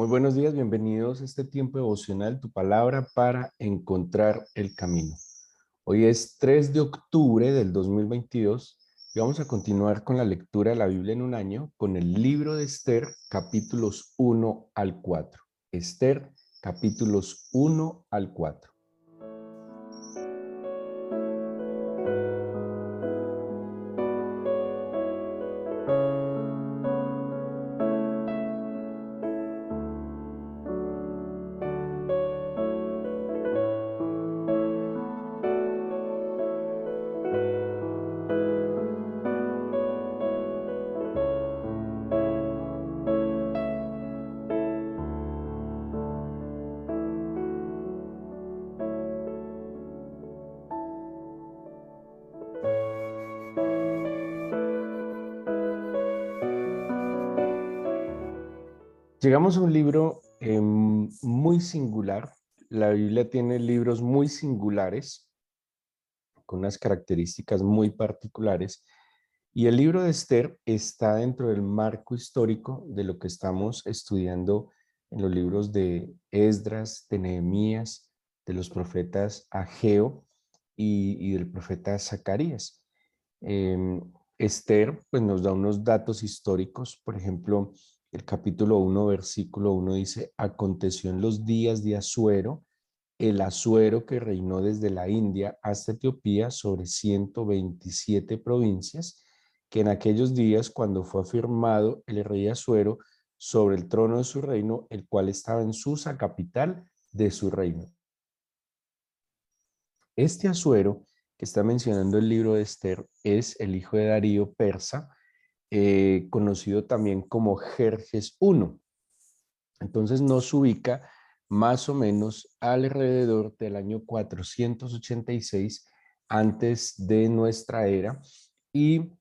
Muy buenos días, bienvenidos a este tiempo devocional, tu palabra para encontrar el camino. Hoy es 3 de octubre del 2022 y vamos a continuar con la lectura de la Biblia en un año con el libro de Esther, capítulos 1 al 4. Esther, capítulos 1 al 4. Llegamos a un libro muy singular. La Biblia tiene libros muy singulares, con unas características muy particulares. Y el libro de Esther está dentro del marco histórico de lo que estamos estudiando en los libros de Esdras, de Nehemías, de los profetas Ageo y del profeta Zacarías. Eh, Esther pues, nos da unos datos históricos. Por ejemplo, el capítulo 1, versículo 1 dice: aconteció en los días de Asuero, el Asuero que reinó desde la India hasta Etiopía sobre 127 provincias, que en aquellos días, cuando fue afirmado el rey Asuero sobre el trono de su reino, el cual estaba en Susa, capital de su reino. Este Asuero que está mencionando el libro de Esther es el hijo de Darío persa, conocido también como Jerjes I. Entonces nos ubica más o menos alrededor del año 486 antes de nuestra era y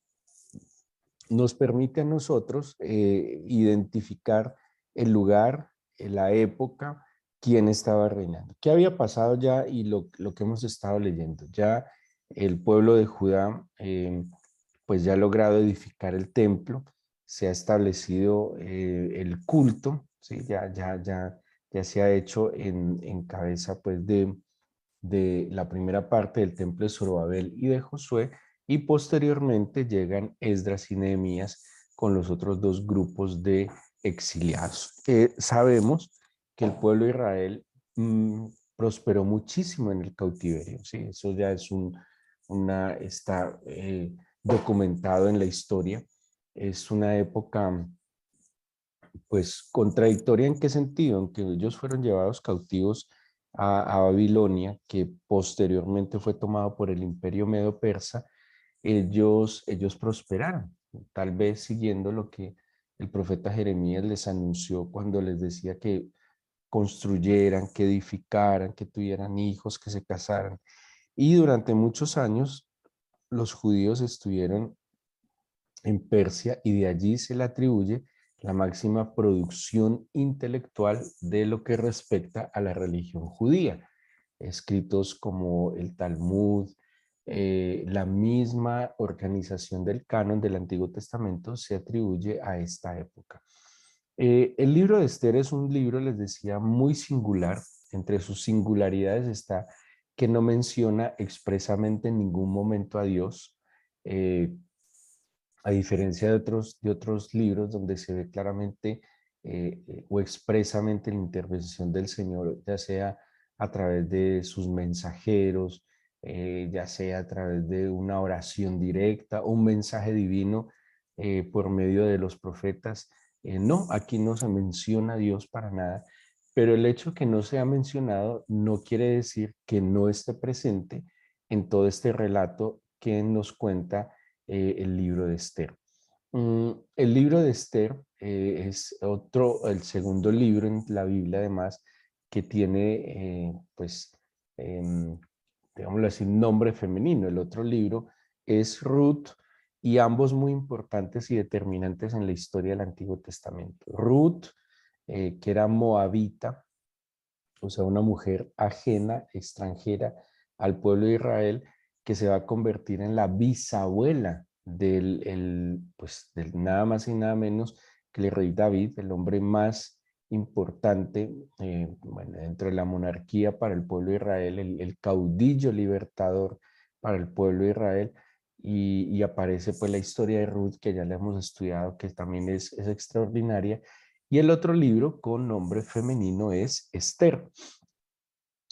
nos permite a nosotros identificar el lugar, la época, quién estaba reinando. ¿Qué había pasado ya y lo que hemos estado leyendo? Ya el pueblo de Judá pues ya ha logrado edificar el templo, se ha establecido el culto, ¿sí? Ya se ha hecho en cabeza pues de la primera parte del templo de Zorobabel y de Josué, y posteriormente llegan Esdras y Nehemías con los otros dos grupos de exiliados. Sabemos que el pueblo de Israel prosperó muchísimo en el cautiverio, ¿sí? Eso ya es está documentado en la historia. Es una época pues contradictoria. ¿En qué sentido? En que ellos fueron llevados cautivos a Babilonia, que posteriormente fue tomado por el imperio medo-persa. Ellos prosperaron, tal vez siguiendo lo que el profeta Jeremías les anunció cuando les decía que construyeran, que edificaran, que tuvieran hijos, que se casaran. Y durante muchos años los judíos estuvieron en Persia y de allí se le atribuye la máxima producción intelectual de lo que respecta a la religión judía. Escritos como el Talmud, la misma organización del canon del Antiguo Testamento se atribuye a esta época. El libro de Esther es un libro, les decía, muy singular. Entre sus singularidades está que no menciona expresamente en ningún momento a Dios. A diferencia de otros libros donde se ve claramente o expresamente la intervención del Señor, ya sea a través de sus mensajeros, ya sea a través de una oración directa o un mensaje divino por medio de los profetas. No, aquí no se menciona a Dios para nada, pero el hecho que no sea mencionado no quiere decir que no esté presente en todo este relato que nos cuenta el libro de Esther. El libro de Esther es el segundo libro en la Biblia, además, que tiene, pues, em, digámoslo así, un nombre femenino. El otro libro es Ruth, y ambos muy importantes y determinantes en la historia del Antiguo Testamento. Ruth, que era moabita, o sea, una mujer ajena, extranjera al pueblo de Israel, que se va a convertir en la bisabuela pues, del nada más y nada menos que el rey David, el hombre más importante, bueno, dentro de la monarquía para el pueblo de Israel, el caudillo libertador para el pueblo de Israel. Y aparece pues la historia de Ruth, que ya la hemos estudiado, que también es extraordinaria. Y el otro libro con nombre femenino es Esther.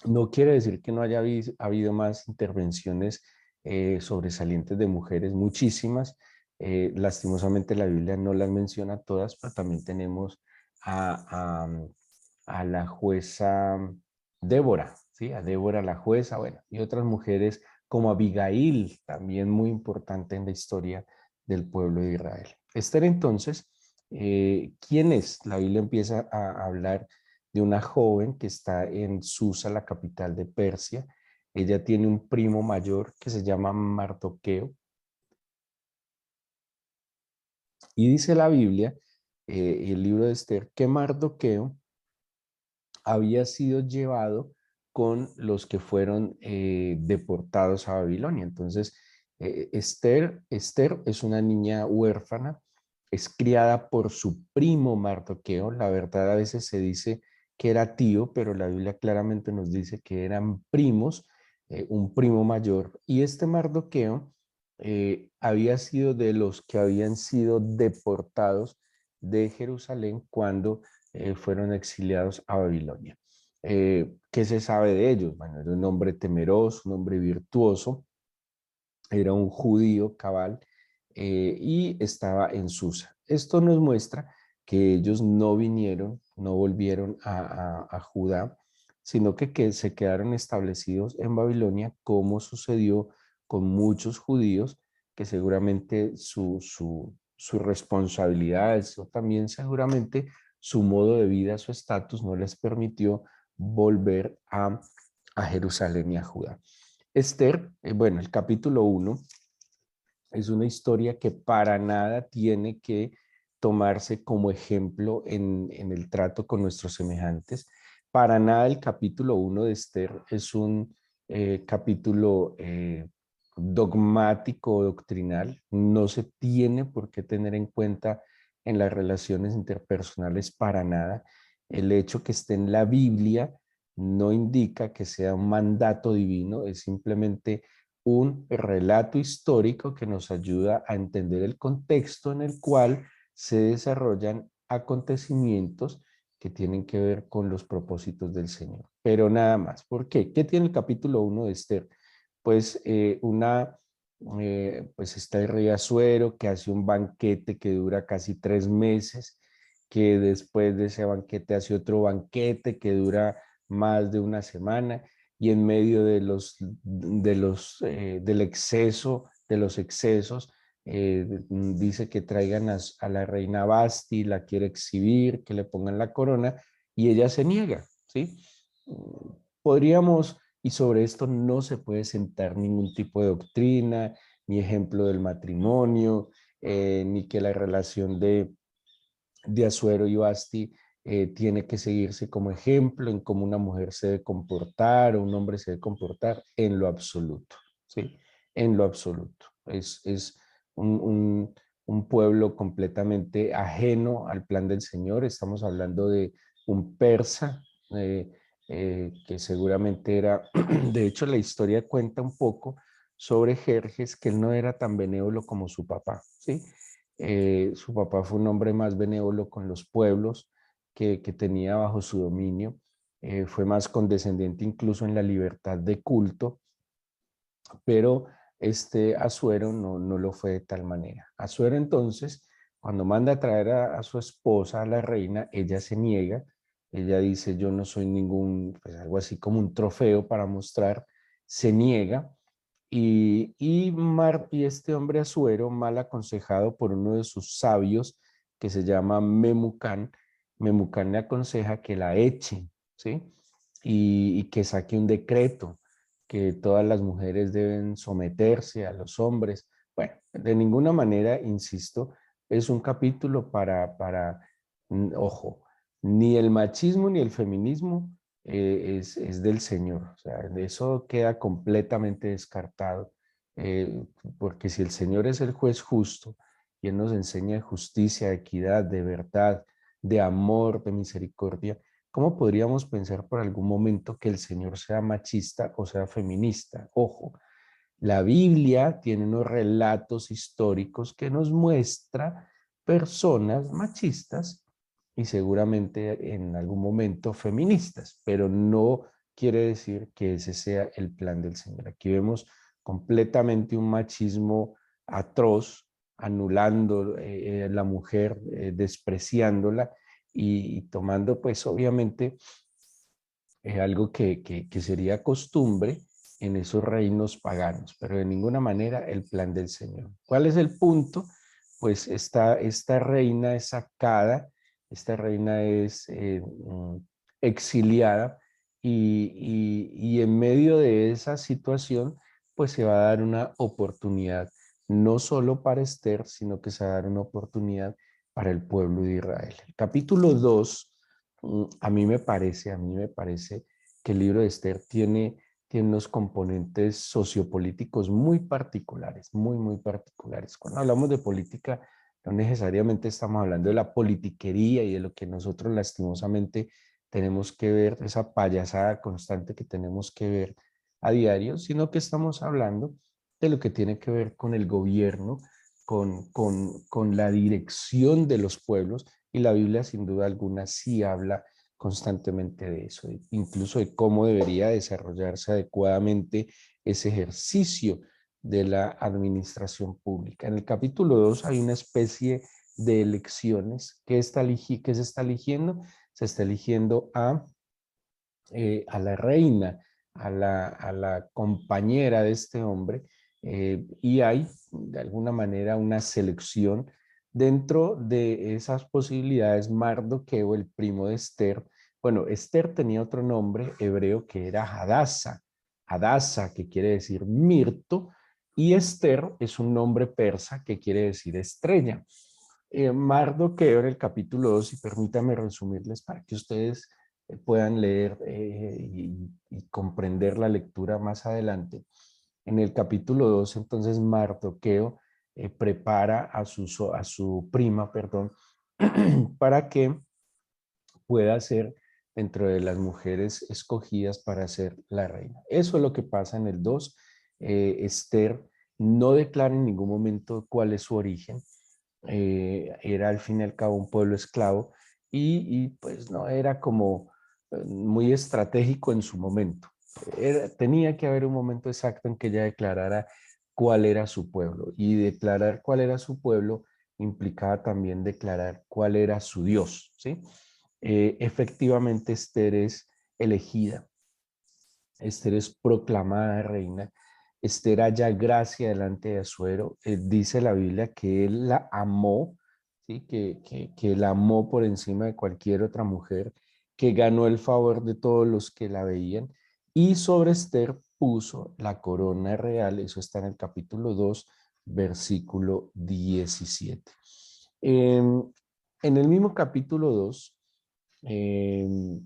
No quiere decir que no haya habido más intervenciones sobresalientes de mujeres, muchísimas. Lastimosamente la Biblia no las menciona todas, pero también tenemos a, a la jueza Débora, ¿sí? A Débora la jueza, bueno, y otras mujeres como Abigail, también muy importante en la historia del pueblo de Israel. Esther entonces, ¿quién es? La Biblia empieza a hablar de una joven que está en Susa, la capital de Persia. Ella tiene un primo mayor que se llama Mardoqueo. Y dice la Biblia, el libro de Esther, que Mardoqueo había sido llevado con los que fueron deportados a Babilonia. Entonces, Esther es una niña huérfana, es criada por su primo Mardoqueo. La verdad, a veces se dice que era tío, pero la Biblia claramente nos dice que eran primos, un primo mayor. Y este Mardoqueo había sido de los que habían sido deportados de Jerusalén cuando fueron exiliados a Babilonia. ¿Qué se sabe de ellos? Bueno, era un hombre temeroso, un hombre virtuoso, era un judío cabal y estaba en Susa. Esto nos muestra que ellos no vinieron, no volvieron a Judá, sino que se quedaron establecidos en Babilonia, como sucedió con muchos judíos, que seguramente su responsabilidad, eso también seguramente su modo de vida, su estatus no les permitió volver a Jerusalén y a Judá. Esther, bueno, el capítulo 1 es una historia que para nada tiene que tomarse como ejemplo en el trato con nuestros semejantes. Para nada el capítulo 1 de Esther es un capítulo dogmático o doctrinal. No se tiene por qué tener en cuenta en las relaciones interpersonales para nada. El hecho que esté en la Biblia no indica que sea un mandato divino, es simplemente un relato histórico que nos ayuda a entender el contexto en el cual se desarrollan acontecimientos que tienen que ver con los propósitos del Señor. Pero nada más. ¿Por qué? ¿Qué tiene el capítulo 1 de Esther? Pues pues está el rey Asuero que hace un banquete que dura casi 3 meses, que después de ese banquete hace otro banquete que dura más de una semana y en medio del exceso, de los excesos, dice que traigan a la reina Basti, la quiere exhibir, que le pongan la corona y ella se niega, ¿sí? Podríamos, y sobre esto no se puede sentar ningún tipo de doctrina, ni ejemplo del matrimonio, ni que la relación de Asuero y Basti tiene que seguirse como ejemplo en cómo una mujer se debe comportar o un hombre se debe comportar en lo absoluto, ¿sí? En lo absoluto. Es un pueblo completamente ajeno al plan del Señor. Estamos hablando de un persa eh, que seguramente era, de hecho la historia cuenta un poco sobre Jerjes, que él no era tan benévolo como su papá, ¿sí? Su papá fue un hombre más benévolo con los pueblos que tenía bajo su dominio. Fue más condescendiente incluso en la libertad de culto, pero este Asuero no lo fue de tal manera. Asuero entonces, cuando manda a traer a su esposa, a la reina, ella se niega. Ella dice, yo no soy ningún, pues algo así como un trofeo para mostrar, se niega. Y este hombre Asuero, mal aconsejado por uno de sus sabios, que se llama Memucán, Memucán le aconseja que la eche, ¿sí? Y que saque un decreto, que todas las mujeres deben someterse a los hombres. Bueno, de ninguna manera, insisto, es un capítulo ojo, ni el machismo ni el feminismo es del Señor. O sea, eso queda completamente descartado, porque si el Señor es el juez justo y Él nos enseña de justicia, de equidad, de verdad, de amor, de misericordia, ¿cómo podríamos pensar por algún momento que el Señor sea machista o sea feminista? Ojo, la Biblia tiene unos relatos históricos que nos muestra personas machistas y seguramente en algún momento feministas, pero no quiere decir que ese sea el plan del Señor. Aquí vemos completamente un machismo atroz, anulando la mujer, despreciándola y tomando pues obviamente algo que sería costumbre en esos reinos paganos, pero de ninguna manera el plan del Señor. ¿Cuál es el punto? Pues esta reina es sacada, esta reina es exiliada y en medio de esa situación, pues se va a dar una oportunidad, no solo para Esther, sino que se va a dar una oportunidad para el pueblo de Israel. El capítulo 2 a mí me parece que el libro de Esther tiene unos componentes sociopolíticos muy particulares, muy particulares. Cuando hablamos de política, no necesariamente estamos hablando de la politiquería y de lo que nosotros lastimosamente tenemos que ver, esa payasada constante que tenemos que ver a diario, sino que estamos hablando de lo que tiene que ver con el gobierno, con la dirección de los pueblos, y la Biblia sin duda alguna sí habla constantemente de eso, incluso de cómo debería desarrollarse adecuadamente ese ejercicio de la administración pública. En el capítulo 2 hay una especie de elecciones. ¿Qué se está eligiendo? Se está eligiendo a la reina, a la compañera de este hombre, y hay de alguna manera una selección. Dentro de esas posibilidades, Mardoqueo, el primo de Esther, bueno, Esther tenía otro nombre hebreo que era Hadasa, Hadasa, que quiere decir mirto, y Esther es un nombre persa que quiere decir estrella. Mardoqueo en el capítulo 2, y permítame resumirles para que ustedes puedan leer y comprender la lectura más adelante. En el capítulo 2, entonces, Mardoqueo prepara a su prima, perdón, para que pueda ser dentro de las mujeres escogidas para ser la reina. Eso es lo que pasa en el 2. Esther no declara en ningún momento cuál es su origen. Era al fin y al cabo un pueblo esclavo y pues no era como muy estratégico en su momento. Tenía que haber un momento exacto en que ella declarara cuál era su pueblo, y declarar cuál era su pueblo implicaba también declarar cuál era su Dios, ¿sí? Efectivamente, Esther es elegida, Esther es proclamada reina, Esther halla gracia delante de Asuero. Dice la Biblia que él la amó, ¿sí? Que la amó por encima de cualquier otra mujer, que ganó el favor de todos los que la veían, y sobre Esther puso la corona real. Eso está en el capítulo 2, versículo 17. En el mismo capítulo 2, me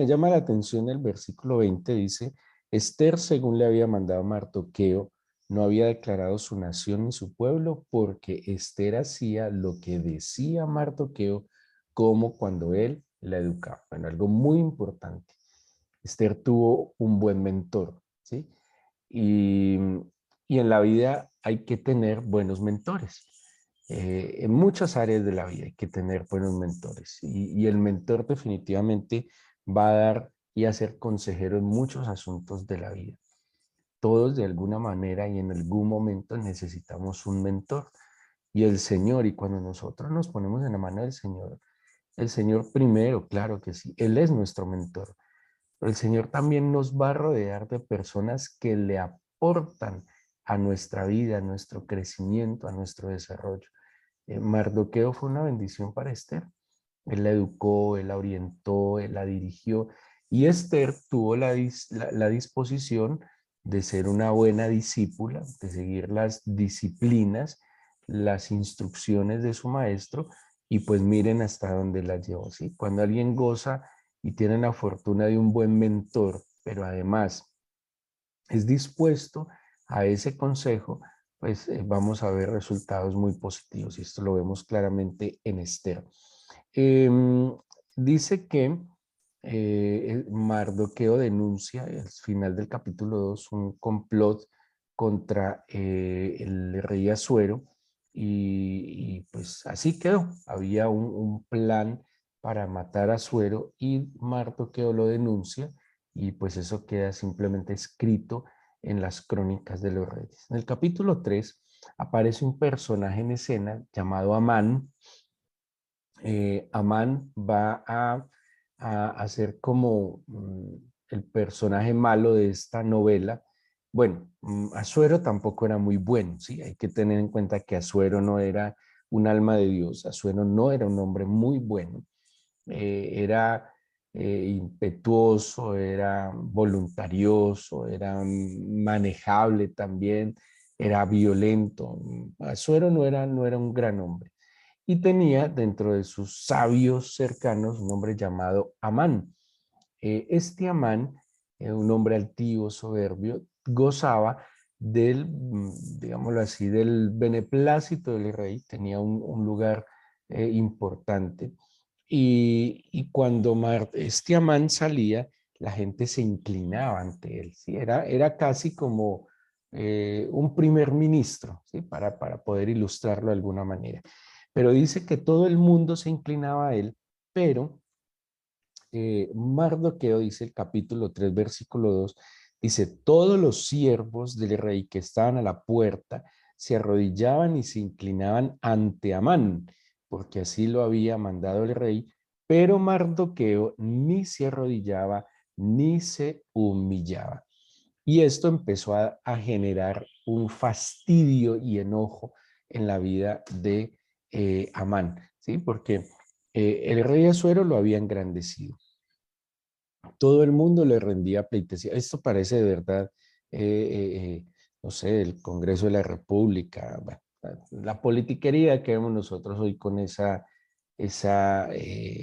llama la atención el versículo 20, dice: Esther, según le había mandado Mardoqueo, no había declarado su nación ni su pueblo, porque Esther hacía lo que decía Mardoqueo, como cuando él la educaba. Bueno, algo muy importante. Esther tuvo un buen mentor, ¿sí? Y, y en la vida hay que tener buenos mentores. En muchas áreas de la vida hay que tener buenos mentores, y el mentor definitivamente va a dar y a ser consejero en muchos asuntos de la vida. Todos de alguna manera y en algún momento necesitamos un mentor, y el Señor, y cuando nosotros nos ponemos en la mano del Señor, el Señor primero, claro que sí, Él es nuestro mentor, pero el Señor también nos va a rodear de personas que le aportan a nuestra vida, a nuestro crecimiento, a nuestro desarrollo. Mardoqueo fue una bendición para Esther. Él la educó, él la orientó, él la dirigió, y Esther tuvo la disposición de ser una buena discípula, de seguir las disciplinas, las instrucciones de su maestro, y pues miren hasta dónde la llevó, ¿sí? Cuando alguien goza y tiene la fortuna de un buen mentor, pero además es dispuesto a ese consejo, pues vamos a ver resultados muy positivos y esto lo vemos claramente en Esther. Em, Dice que Mardoqueo denuncia al final del capítulo 2 un complot contra el rey Asuero y, pues así quedó. Había un plan para matar a Asuero y Mardoqueo lo denuncia y pues eso queda simplemente escrito en las crónicas de los reyes. En el capítulo 3 aparece un personaje en escena llamado Amán. Amán va a ser como el personaje malo de esta novela. Bueno, Asuero tampoco era muy bueno, ¿sí? Hay que tener en cuenta que Asuero no era un alma de Dios, Asuero no era un hombre muy bueno, era impetuoso, era voluntarioso, era manejable también, era violento. Asuero no era un gran hombre y tenía dentro de sus sabios cercanos un hombre llamado Amán. Este Amán, un hombre altivo, soberbio, gozaba del, digámoslo así, del beneplácito del rey, tenía un lugar importante. Y cuando este Amán salía, la gente se inclinaba ante él, ¿sí? Era casi como un primer ministro, ¿sí? Para poder ilustrarlo de alguna manera. Pero dice que todo el mundo se inclinaba a él, pero Mardoqueo, dice el capítulo 3 versículo 2 dice, todos los siervos del rey que estaban a la puerta se arrodillaban y se inclinaban ante Amán, porque así lo había mandado el rey, pero Mardoqueo ni se arrodillaba ni se humillaba. Y esto empezó a generar un fastidio y enojo en la vida de Amán, ¿sí? Porque el rey Asuero lo había engrandecido, todo el mundo le rendía pleitesía. Esto parece de verdad, eh, no sé, el Congreso de la República, bueno, la politiquería que vemos nosotros hoy con esa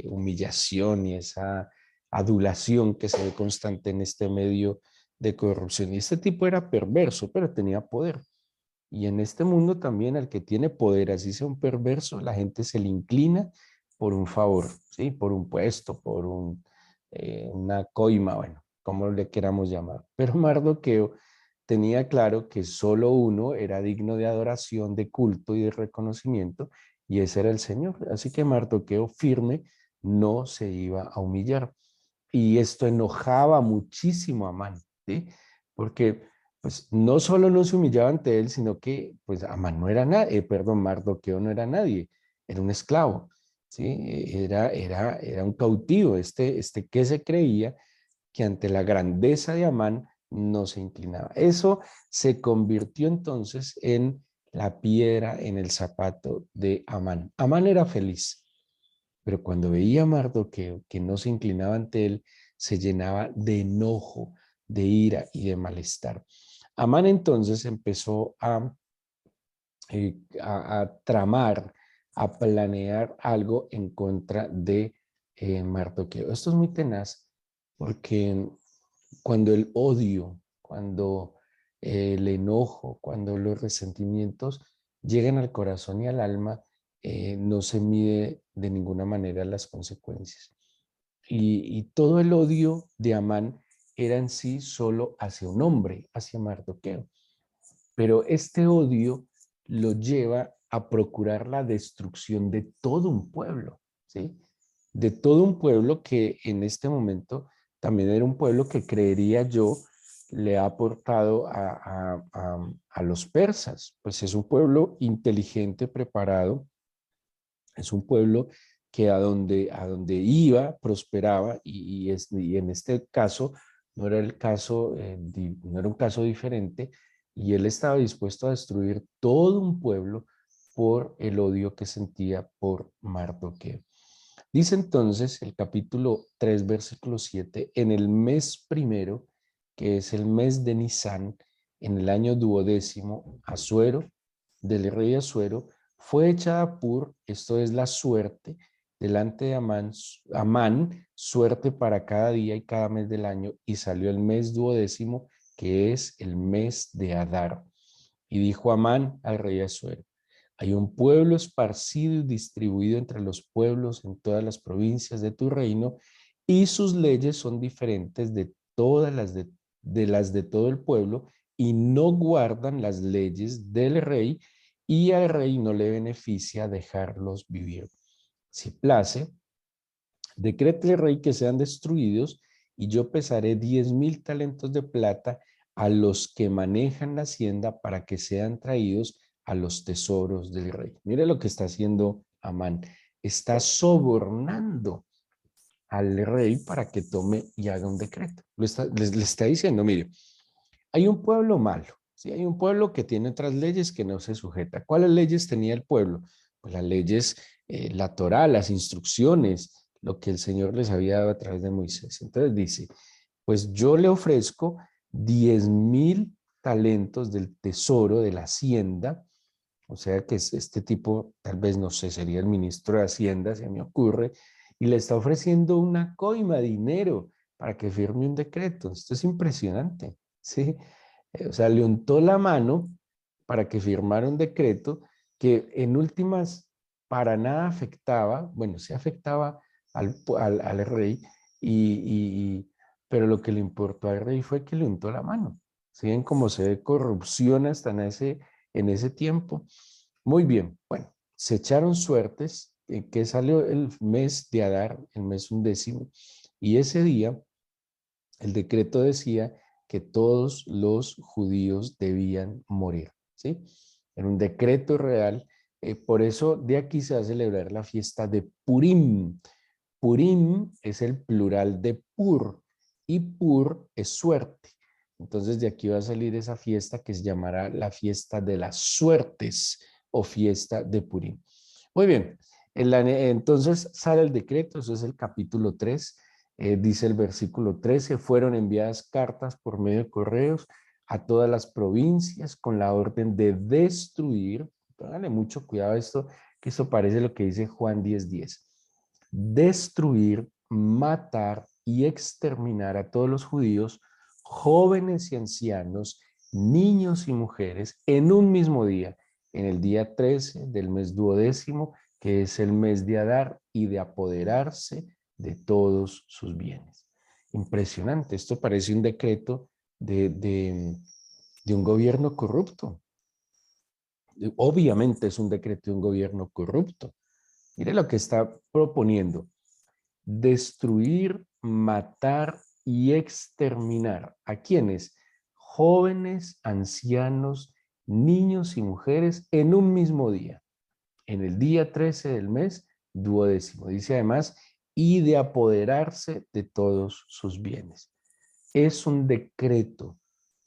humillación y esa adulación que se ve constante en este medio de corrupción. Y este tipo era perverso, pero tenía poder. Y en este mundo también al que tiene poder, así sea un perverso, la gente se le inclina por un favor, ¿sí? Por un puesto, por una coima, bueno, como le queramos llamar. Pero Mardoqueo tenía claro que solo uno era digno de adoración, de culto y de reconocimiento, y ese era el Señor. Así que Mardoqueo firme no se iba a humillar. Y esto enojaba muchísimo a Amán, ¿sí? Porque pues no solo no se humillaba ante él, sino que pues Amán no era nadie, perdón, Mardoqueo no era nadie, era un esclavo, ¿sí? Era un cautivo, este que se creía que ante la grandeza de Amán no se inclinaba. Eso se convirtió entonces en la piedra en el zapato de Amán. Amán era feliz, pero cuando veía a Mardoqueo que no se inclinaba ante él, se llenaba de enojo, de ira y de malestar. Amán entonces empezó a tramar, a planear algo en contra de Mardoqueo. Esto es muy tenaz porque cuando el odio, cuando el enojo, cuando los resentimientos llegan al corazón y al alma, no se mide de ninguna manera las consecuencias. Y todo el odio de Amán era en sí solo hacia un hombre, hacia Mardoqueo. Pero este odio lo lleva a procurar la destrucción de todo un pueblo, ¿sí? De todo un pueblo que en este momento también era un pueblo que creería yo le ha aportado a los persas. Pues es un pueblo inteligente, preparado, es un pueblo que a donde iba prosperaba y en este caso no era el caso, no era un caso diferente y él estaba dispuesto a destruir todo un pueblo por el odio que sentía por Mardoqueo. Dice entonces el capítulo 3 versículo 7 en el mes primero, que es el mes de Nisán, en el año duodécimo, Asuero, del rey Asuero, fue echada por, esto es la suerte, delante de Amán, suerte para cada día y cada mes del año, y salió el mes duodécimo, que es el mes de Adar. Y dijo Amán al rey Asuero: hay un pueblo esparcido y distribuido entre los pueblos en todas las provincias de tu reino, y sus leyes son diferentes de todas las de todo el pueblo, y no guardan las leyes del rey, y al rey no le beneficia dejarlos vivir. Si place, decrete el rey que sean destruidos, y yo pesaré 10,000 talentos de plata a los que manejan la hacienda para que sean traídos a los tesoros del rey. Mire lo que está haciendo Amán. Está sobornando al rey para que tome y haga un decreto. Le está diciendo, mire, hay un pueblo malo, ¿sí? Hay un pueblo que tiene otras leyes que no se sujeta. ¿Cuáles leyes tenía el pueblo? Pues las leyes, la Torá, las instrucciones, lo que el Señor les había dado a través de Moisés. Entonces dice, pues yo le ofrezco 10,000 talentos del tesoro de la hacienda, o sea que es este tipo, tal vez no sé, sería el ministro de Hacienda, se me ocurre, y le está ofreciendo una coima, dinero, para que firme un decreto. Esto es impresionante, ¿sí? O sea, le untó la mano para que firmara un decreto que en últimas para nada afectaba, bueno, sí afectaba al rey, pero lo que le importó al rey fue que le untó la mano. ¿Siguen cómo se ve corrupción hasta en ese tiempo? Muy bien, bueno, se echaron suertes, que salió el mes de Adar, el mes 11, y ese día el decreto decía que todos los judíos debían morir, ¿sí? Era un decreto real, por eso de aquí se va a celebrar la fiesta de Purim. Purim es el plural de Pur, y Pur es suerte. Entonces de aquí va a salir esa fiesta que se llamará la fiesta de las suertes o fiesta de Purim. Muy bien, entonces sale el decreto, eso es el capítulo 3. Dice el versículo 13: fueron enviadas cartas por medio de correos a todas las provincias con la orden de destruir, póngale mucho cuidado a esto, que esto parece lo que dice Juan 10:10, destruir, matar y exterminar a todos los judíos, jóvenes y ancianos, niños y mujeres, en un mismo día, en el día 13 del mes 12º, que es el mes de Adar, y de apoderarse de todos sus bienes. Impresionante, esto parece un decreto de un gobierno corrupto. Obviamente es un decreto de un gobierno corrupto. Mire lo que está proponiendo: destruir, matar y exterminar. ¿A quiénes? Jóvenes, ancianos, niños y mujeres en un mismo día, en el día 13 del mes 12º. Dice además, y de apoderarse de todos sus bienes. Es un decreto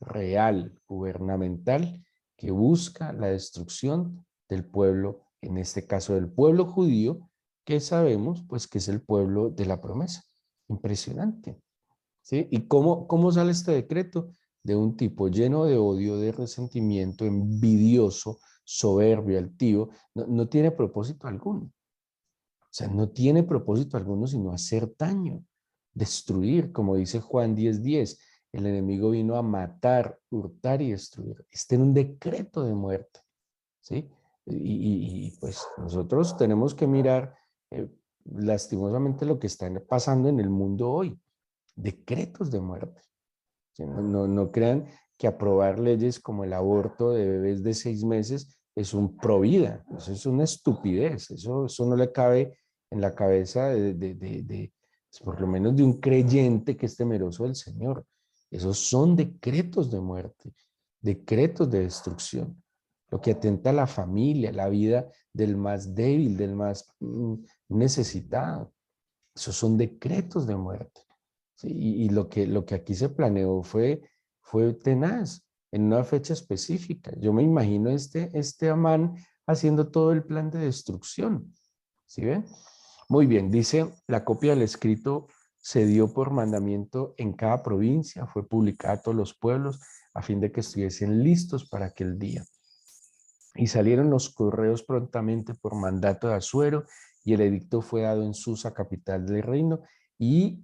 real, gubernamental, que busca la destrucción del pueblo, en este caso del pueblo judío, que sabemos pues que es el pueblo de la promesa. Impresionante, ¿sí? ¿Y cómo sale este decreto? De un tipo lleno de odio, de resentimiento, envidioso, soberbio, altivo. No tiene propósito alguno. O sea, no tiene propósito alguno sino hacer daño, destruir, como dice Juan 10:10. El enemigo vino a matar, hurtar y destruir. Este era un decreto de muerte, ¿sí? Pues nosotros tenemos que mirar lastimosamente lo que está pasando en el mundo hoy. Decretos de muerte. ¿Sí? No crean que aprobar leyes como el aborto de bebés de 6 meses es un pro vida. Eso es una estupidez. Eso no le cabe en la cabeza pues, por lo menos de un creyente que es temeroso del Señor. Esos son decretos de muerte, decretos de destrucción, lo que atenta a la familia, la vida del más débil, del más necesitado. Esos son decretos de muerte. ¿Sí? Y lo que aquí se planeó fue tenaz, en una fecha específica. Yo me imagino este Amán haciendo todo el plan de destrucción. ¿Sí ven? Muy bien, dice, la copia del escrito se dio por mandamiento en cada provincia, fue publicada a todos los pueblos a fin de que estuviesen listos para aquel día. Y salieron los correos prontamente por mandato de Asuero, y el edicto fue dado en Susa, capital del reino, y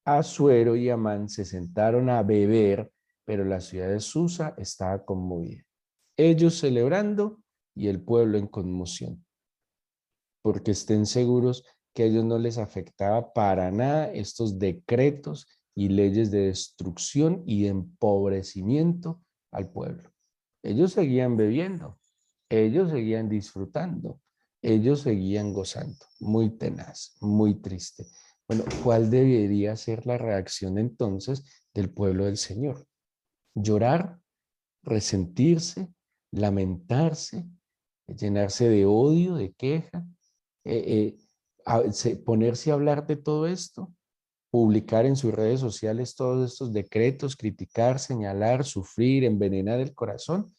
Asuero y Amán se sentaron a beber, pero la ciudad de Susa estaba conmovida. ellos celebrando y el pueblo en conmoción, porque estén seguros que a ellos no les afectaba para nada estos decretos y leyes de destrucción y de empobrecimiento al pueblo. Ellos seguían bebiendo, ellos seguían disfrutando, ellos seguían gozando. Muy tenaz, muy triste. Bueno, ¿cuál debería ser la reacción entonces del pueblo del Señor? Llorar, resentirse, lamentarse, llenarse de odio, de queja, ponerse a hablar de todo esto, publicar en sus redes sociales todos estos decretos, criticar, señalar, sufrir, envenenar el corazón,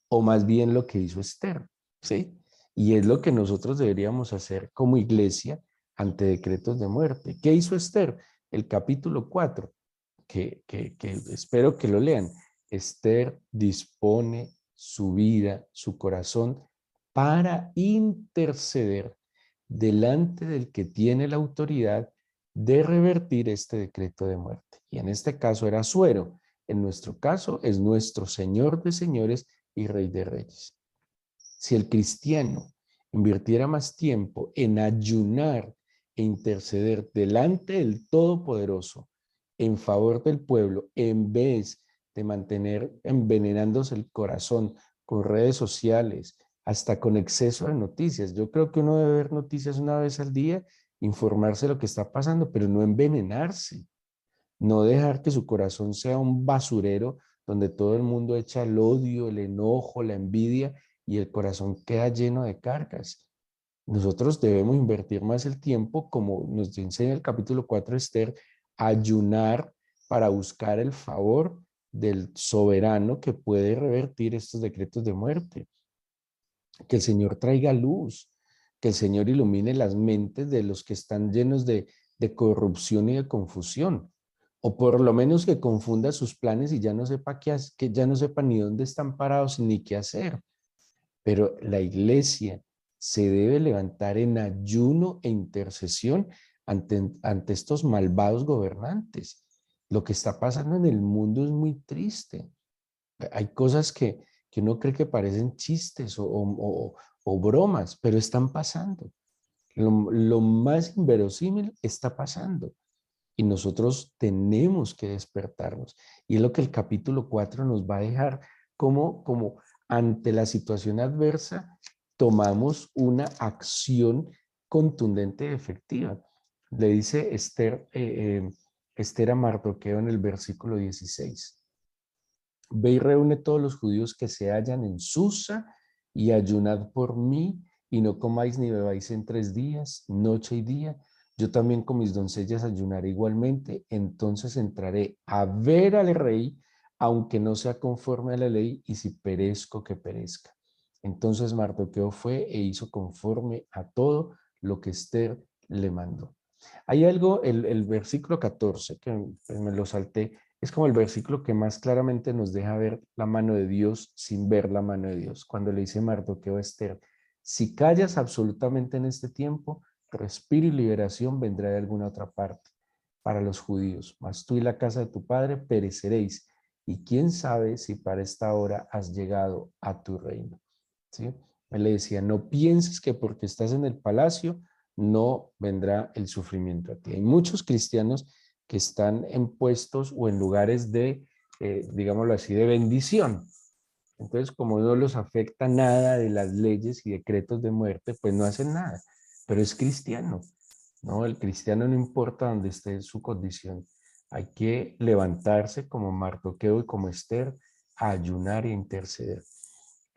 o más bien lo que hizo Esther, ¿sí? Y es lo que nosotros deberíamos hacer como iglesia ante decretos de muerte. ¿Qué hizo Esther? El capítulo 4, que espero que lo lean. Esther dispone su vida, su corazón, para interceder delante del que tiene la autoridad de revertir este decreto de muerte. Y en este caso era Asuero. En nuestro caso es nuestro Señor de señores y Rey de reyes. Si el cristiano invirtiera más tiempo en ayunar e interceder delante del Todopoderoso en favor del pueblo, en vez de mantener envenenándose el corazón con redes sociales, hasta con exceso de noticias. Yo creo que uno debe ver noticias una vez al día, informarse de lo que está pasando, pero no envenenarse, no dejar que su corazón sea un basurero donde todo el mundo echa el odio, el enojo, la envidia y el corazón queda lleno de cargas. Nosotros debemos invertir más el tiempo, como nos enseña el capítulo 4 de Esther, ayunar para buscar el favor del soberano que puede revertir estos decretos de muerte. Que el Señor traiga luz, que el Señor ilumine las mentes de los que están llenos de corrupción y de confusión, o por lo menos que confunda sus planes y ya no sepa que ya no sepa ni dónde están parados ni qué hacer. Pero la iglesia se debe levantar en ayuno e intercesión ante estos malvados gobernantes. Lo que está pasando en el mundo es muy triste. Hay cosas que uno cree que parecen chistes o bromas, pero están pasando. Lo más inverosímil está pasando y nosotros tenemos que despertarnos. Y es lo que el capítulo 4 nos va a dejar como ante la situación adversa, tomamos una acción contundente y efectiva. Le dice Esther a Mardoqueo en el versículo 16. Ve y reúne todos los judíos que se hallan en Susa y ayunad por mí y no comáis ni bebáis en 3 días, noche y día. Yo también con mis doncellas ayunaré igualmente. Entonces entraré a ver al rey, aunque no sea conforme a la ley, y si perezco, que perezca. Entonces Mardoqueo fue e hizo conforme a todo lo que Esther le mandó. Hay algo, el versículo 14, que pues, me lo salté, es como el versículo que más claramente nos deja ver la mano de Dios sin ver la mano de Dios. Cuando le dice Mardoqueo a Esther, si callas absolutamente en este tiempo, respiro y liberación vendrá de alguna otra parte para los judíos, mas tú y la casa de tu padre pereceréis. Y quién sabe si para esta hora has llegado a tu reino. ¿Sí? Él le decía, no pienses que porque estás en el palacio no vendrá el sufrimiento a ti. Hay muchos cristianos que están en puestos o en lugares de, digámoslo así, de bendición. Entonces, como no los afecta nada de las leyes y decretos de muerte, pues no hacen nada. Pero es cristiano, ¿no? El cristiano no importa dónde esté su condición. Hay que levantarse como Mardoqueo y como Esther a ayunar e interceder.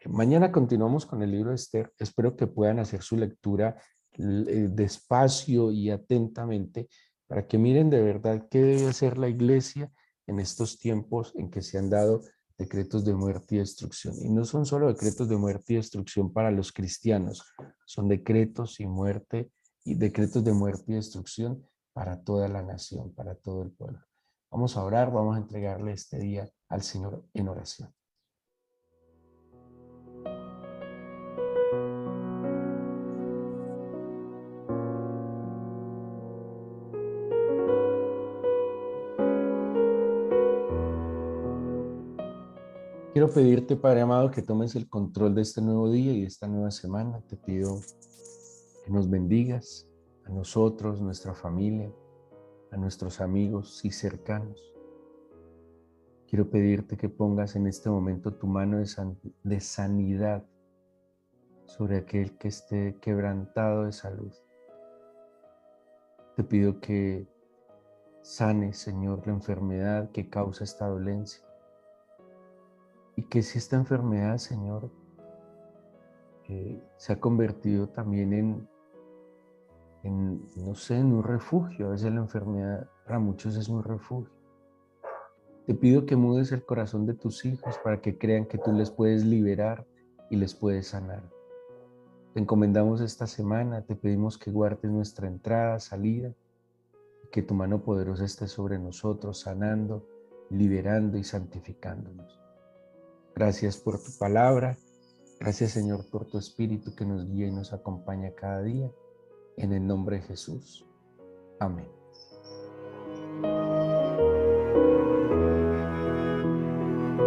Mañana continuamos con el libro de Esther. Espero que puedan hacer su lectura despacio y atentamente para que miren de verdad qué debe hacer la iglesia en estos tiempos en que se han dado decretos de muerte y destrucción. Y no son solo decretos de muerte y destrucción para los cristianos, son decretos y decretos de muerte y destrucción para toda la nación, para todo el pueblo. Vamos a orar, vamos a entregarle este día al Señor en oración. Quiero pedirte, Padre amado, que tomes el control de este nuevo día y de esta nueva semana. Te pido que nos bendigas a nosotros, nuestra familia, a nuestros amigos y cercanos. Quiero pedirte que pongas en este momento tu mano de sanidad sobre aquel que esté quebrantado de salud. Te pido que sanes, Señor, la enfermedad que causa esta dolencia. Y que si esta enfermedad, Señor, se ha convertido también no sé, en un refugio. A veces la enfermedad para muchos es un refugio. Te pido que mudes el corazón de tus hijos para que crean que tú les puedes liberar y les puedes sanar. Te encomendamos esta semana, te pedimos que guardes nuestra entrada, salida, que tu mano poderosa esté sobre nosotros, sanando, liberando y santificándonos. Gracias por tu palabra. Gracias, Señor, por tu Espíritu que nos guía y nos acompaña cada día. En el nombre de Jesús. Amén.